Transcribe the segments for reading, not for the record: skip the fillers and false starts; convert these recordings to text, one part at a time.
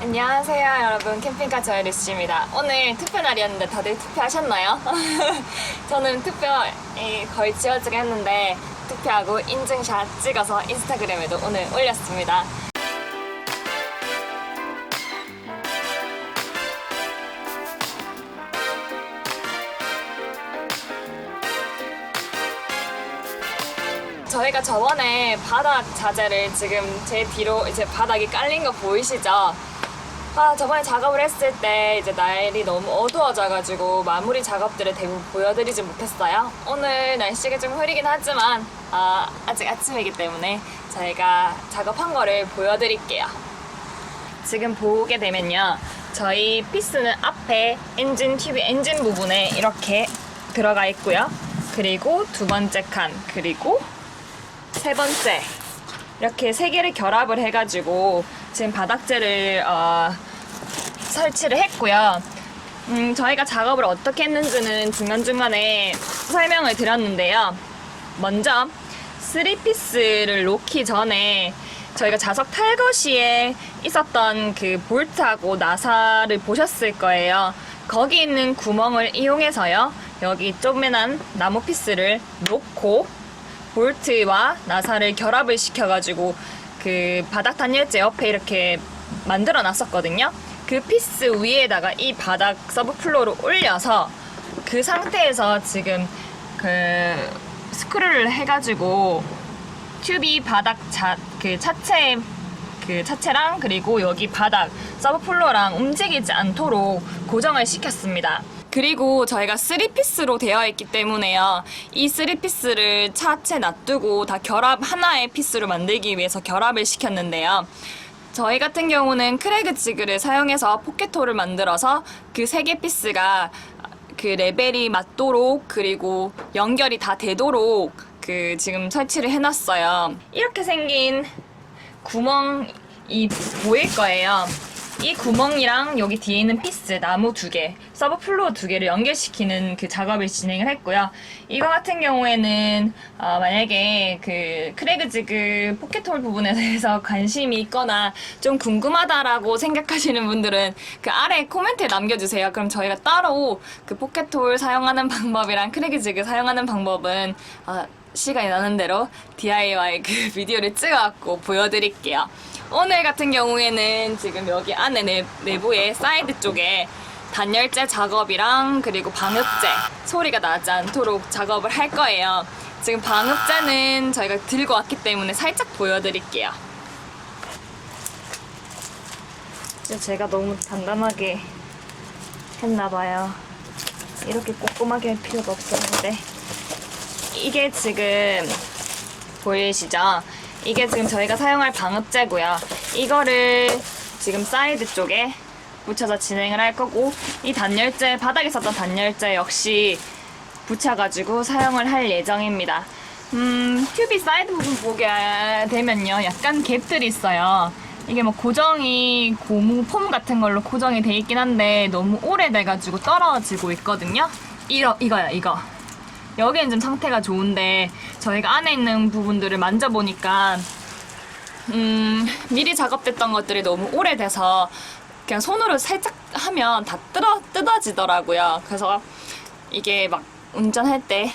안녕하세요 여러분, 캠핑카 저혜리씨입니다. 오늘 투표 날이었는데 다들 투표하셨나요? 저는 투표에 거의 지워지게 했는데 투표하고 인증샷 찍어서 인스타그램에도 오늘 올렸습니다. 저희가 저번에 바닥 자재를 지금 제 뒤로 이제 바닥이 깔린 거 보이시죠? 저번에 작업을 했을 때 이제 날이 너무 어두워져가지고 마무리 작업들을 대부분 보여드리지 못했어요. 오늘 날씨가 좀 흐리긴 하지만 아직 아침이기 때문에 저희가 작업한 거를 보여드릴게요. 지금 보게 되면요, 저희 피스는 앞에 엔진 튜브 엔진 부분에 이렇게 들어가 있고요. 그리고 두 번째 칸, 그리고 세 번째, 이렇게 세 개를 결합을 해가지고 지금 바닥재를 설치를 했고요. 저희가 작업을 어떻게 했는지는 중간중간에 설명을 드렸는데요. 먼저 3피스를 놓기 전에 저희가 자석 탈거 시에 있었던 그 볼트하고 나사를 보셨을 거예요. 거기 있는 구멍을 이용해서요, 여기 조그만한 나무 피스를 놓고 볼트와 나사를 결합을 시켜가지고 그 바닥 단열재 옆에 이렇게 만들어 놨었거든요. 그 피스 위에다가 이 바닥 서브플로어를 올려서 그 상태에서 지금 그 스크류를 해가지고 튜브 바닥 차체랑 그리고 여기 바닥 서브플로어랑 움직이지 않도록 고정을 시켰습니다. 그리고 저희가 3피스로 되어 있기 때문에요, 이 3피스를 차체 놔두고 다 하나의 피스로 만들기 위해서 결합을 시켰는데요. 저희 같은 경우는 크래그 지그를 사용해서 포켓홀을 만들어서 그 세 개 피스가 그 레벨이 맞도록, 그리고 연결이 다 되도록 지금 설치를 해놨어요. 이렇게 생긴 구멍이 보일 거예요. 이 구멍이랑 여기 뒤에 있는 피스, 나무 2개, 서브플로어 2개를 연결시키는 그 작업을 진행을 했고요. 이거 같은 경우에는 만약에 그 크래그 지그 포켓홀 부분에 대해서 관심이 있거나 좀 궁금하다라고 생각하시는 분들은 그 아래 코멘트에 남겨주세요. 그럼 저희가 따로 그 포켓홀 사용하는 방법이랑 크래그 지그 사용하는 방법은 시간이 나는 대로 DIY 그 비디오를 찍어갖고 보여드릴게요. 오늘 같은 경우에는 지금 여기 안에 내부에 사이드 쪽에 단열재 작업이랑 그리고 방역재, 소리가 나지 않도록 작업을 할 거예요. 지금 방역재는 저희가 들고 왔기 때문에 살짝 보여드릴게요. 제가 너무 단단하게 했나봐요. 이렇게 꼼꼼하게 할 필요가 없었는데. 이게 지금 보이시죠? 이게 지금 저희가 사용할 방읍재고요. 이거를 지금 사이드 쪽에 붙여서 진행을 할 거고, 이 단열재, 바닥에 썼던 단열재 역시 붙여가지고 사용을 할 예정입니다. 튜브 사이드 부분 보게 되면요, 약간 갭들이 있어요. 이게 뭐 고정이 고무 폼 같은 걸로 고정이 돼 있긴 한데 너무 오래돼가지고 떨어지고 있거든요. 이거요, 이거. 여기는 좀 상태가 좋은데 저희가 안에 있는 부분들을 만져보니까 미리 작업됐던 것들이 너무 오래돼서 그냥 손으로 살짝 하면 다 뜯어지더라고요. 그래서 이게 막 운전할 때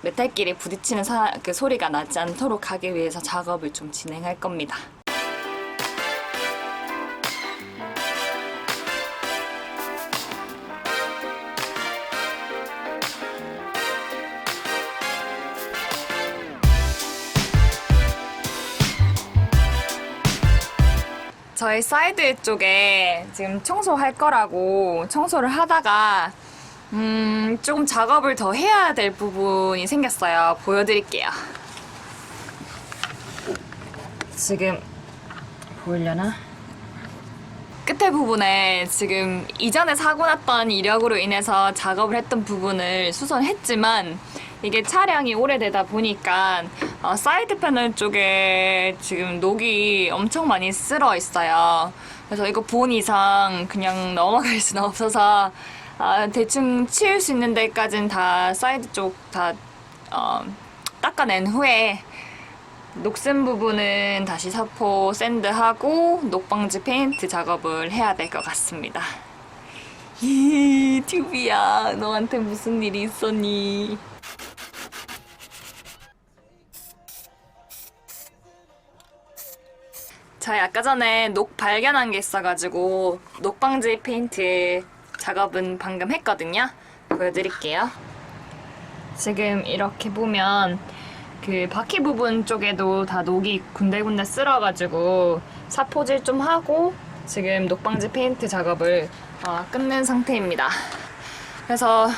메탈끼리 부딪히는 그 소리가 나지 않도록 하기 위해서 작업을 좀 진행할 겁니다. 저희 사이드 쪽에 지금 청소할 거라고 청소를 하다가 조금 작업을 더 해야 될 부분이 생겼어요. 보여드릴게요. 지금 보이려나? 끝에 부분에 지금 이전에 사고 났던 이력으로 인해서 작업을 했던 부분을 수선했지만 이게 차량이 오래되다 보니까 사이드 패널 쪽에 지금 녹이 엄청 많이 쓸어 있어요. 그래서 이거 본 이상 그냥 넘어갈 수는 없어서 대충 치울 수 있는 데까지는 다 사이드 쪽 다 닦아낸 후에 녹슨 부분은 다시 사포 샌드하고 녹방지 페인트 작업을 해야 될 것 같습니다. 튜비야, 너한테 무슨 일이 있었니? 저희 아까 전에 녹 발견한 게 있어가지고 녹방지 페인트 작업은 방금 했거든요. 보여드릴게요. 지금 이렇게 보면 그 바퀴 부분 쪽에도 다 녹이 군데군데 쓸어가지고 사포질 좀 하고 지금 녹방지 페인트 작업을 끝낸 상태입니다. 그래서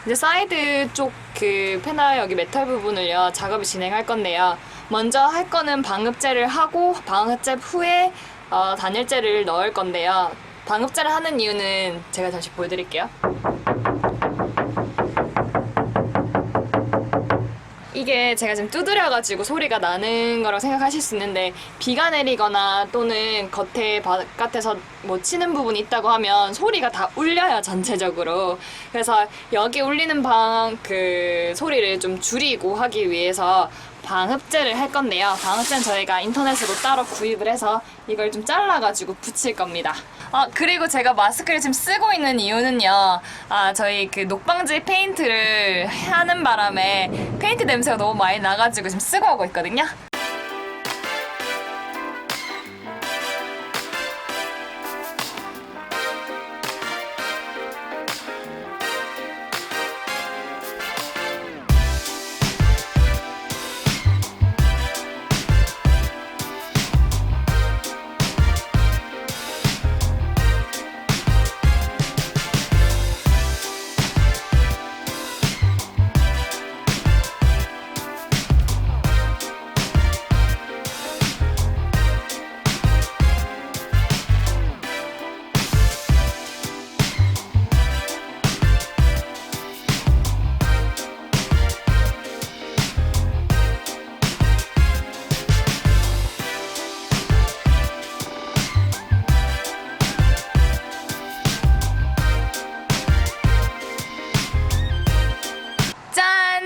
이제 사이드 쪽 그 페널 여기 메탈 부분을요 작업을 진행할 건데요. 먼저 할 거는 방읍제를 하고 방읍제 후에 단열재를 넣을 건데요. 방읍제를 하는 이유는 제가 다시 보여드릴게요. 이게 제가 지금 두드려가지고 소리가 나는 거라고 생각하실 수 있는데 비가 내리거나 또는 겉에 바깥에서 뭐 치는 부분이 있다고 하면 소리가 다 울려요, 전체적으로. 그래서 여기 울리는 그 소리를 좀 줄이고 하기 위해서 방흡제를 할 건데요. 방흡제는 저희가 인터넷으로 따로 구입을 해서 이걸 좀 잘라가지고 붙일 겁니다. 그리고 제가 마스크를 지금 쓰고 있는 이유는요. 저희 그 녹방지 페인트를 하는 바람에 페인트 냄새가 너무 많이 나가지고 지금 쓰고 하고 있거든요.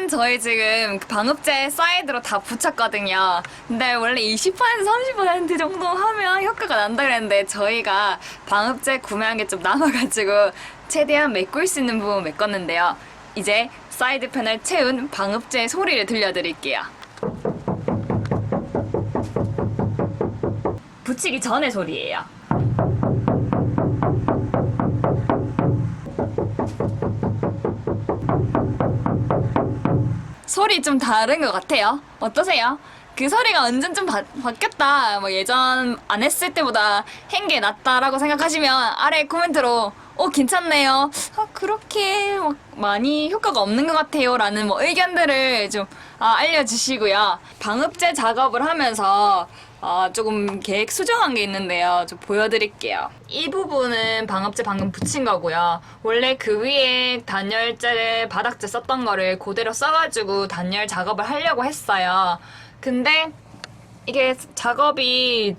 저희 지금 방읍제 사이드로 다 붙였거든요. 근데 원래 20% 30% 정도 하면 효과가 난다 그랬는데 저희가 방읍제 구매한 게 좀 남아가지고 최대한 메꿀 수 있는 부분 메꿨는데요. 이제 사이드 패널 채운 방읍제 소리를 들려드릴게요. 붙이기 전의 소리예요. 소리 좀 다른 것 같아요. 어떠세요? 그 소리가 완전 좀 바뀌었다. 뭐 예전 안 했을 때보다 한 게 낫다라고 생각하시면 아래 코멘트로 괜찮네요. 그렇게 막 많이 효과가 없는 것 같아요. 라는 뭐 의견들을 좀 알려주시고요. 방읍제 작업을 하면서 조금 계획 수정한 게 있는데요. 좀 보여드릴게요. 이 부분은 방읍제 방금 붙인 거고요. 원래 그 위에 단열재 바닥재 썼던 거를 그대로 써가지고 단열 작업을 하려고 했어요. 근데 이게 작업이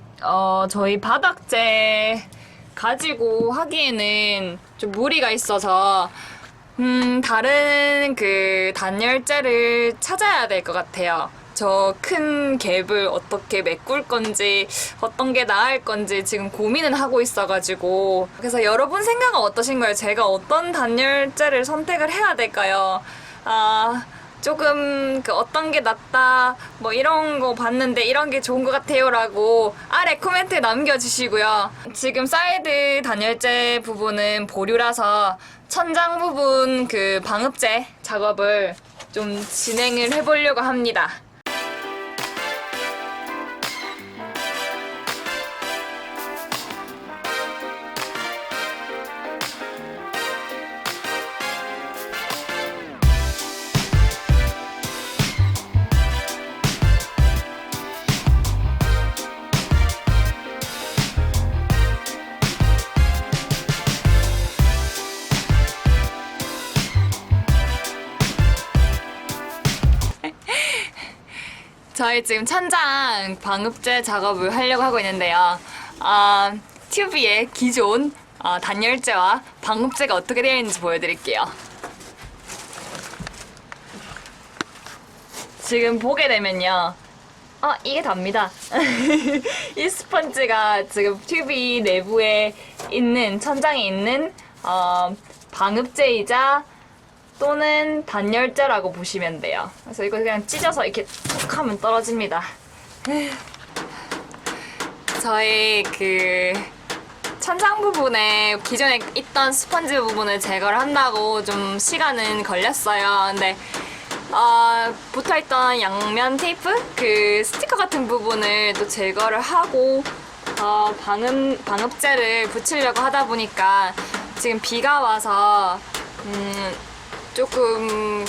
저희 바닥재 가지고 하기에는 좀 무리가 있어서 다른 그 단열재를 찾아야 될 것 같아요. 저 큰 갭을 어떻게 메꿀 건지 어떤 게 나을 건지 지금 고민은 하고 있어가지고 그래서 여러분 생각은 어떠신가요? 제가 어떤 단열재를 선택을 해야 될까요? 조금 어떤 게 낫다 뭐 이런 거 봤는데 이런 게 좋은 것 같아요 라고 아래 코멘트 남겨주시고요. 지금 사이드 단열재 부분은 보류라서 천장 부분 그 방읍재 작업을 좀 진행을 해보려고 합니다. 저희 지금 천장 방읍제 작업을 하려고 하고 있는데요. 튜브의 기존 단열재와 방읍제가 어떻게 되어 있는지 보여드릴게요. 지금 보게 되면요. 이게 답니다. 이 스펀지가 지금 튜브 내부에 있는, 천장에 있는, 방읍제이자 또는 단열재라고 보시면 돼요. 그래서 이거 그냥 찢어서 이렇게 툭 하면 떨어집니다. 저희 천장 부분에 기존에 있던 스펀지 부분을 제거를 한다고 좀 시간은 걸렸어요. 근데 붙어있던 양면 테이프? 스티커 같은 부분을 또 제거를 하고 방읍제를 붙이려고 하다 보니까 지금 비가 와서 조금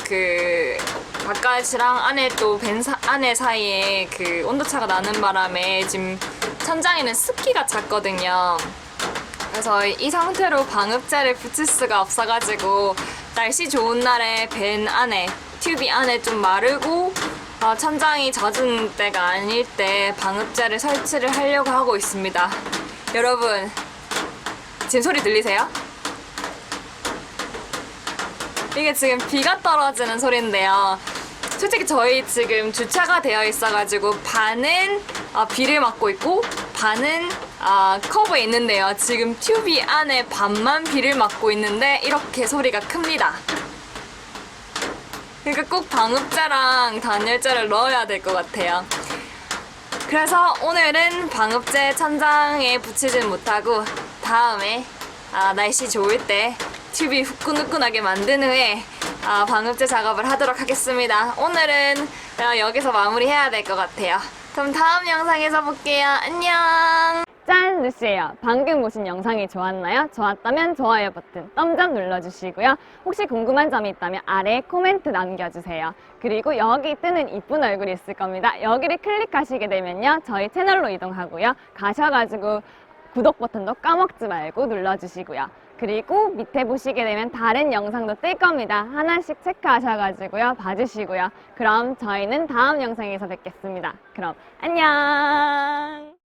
바깥이랑 안에 또 안에 사이에 온도차가 나는 바람에 지금 천장에는 습기가 찼거든요. 그래서 이 상태로 방읍제를 붙일 수가 없어가지고 날씨 좋은 날에 밴 안에, 튜브 안에 좀 마르고 천장이 젖은 때가 아닐 때 방읍제를 설치를 하려고 하고 있습니다. 여러분, 지금 소리 들리세요? 이게 지금 비가 떨어지는 소리인데요. 솔직히 저희 지금 주차가 되어 있어가지고 반은 비를 맞고 있고 반은 커브에 있는데요. 지금 튜브 안에 반만 비를 맞고 있는데 이렇게 소리가 큽니다. 그러니까 꼭 방읍제랑 단열재를 넣어야 될 것 같아요. 그래서 오늘은 방읍제 천장에 붙이진 못하고 다음에 날씨 좋을 때 튜브 후끈후끈하게 만든 후에 방읍제 작업을 하도록 하겠습니다. 오늘은 여기서 마무리해야 될 것 같아요. 그럼 다음 영상에서 볼게요. 안녕. 짠! 루시예요. 방금 보신 영상이 좋았나요? 좋았다면 좋아요 버튼, 덤점 눌러주시고요. 혹시 궁금한 점이 있다면 아래에 코멘트 남겨주세요. 그리고 여기 뜨는 이쁜 얼굴이 있을 겁니다. 여기를 클릭하시게 되면요, 저희 채널로 이동하고요. 가셔가지고 구독 버튼도 까먹지 말고 눌러주시고요. 그리고 밑에 보시게 되면 다른 영상도 뜰 겁니다. 하나씩 체크하셔가지고요, 봐주시고요. 그럼 저희는 다음 영상에서 뵙겠습니다. 그럼 안녕!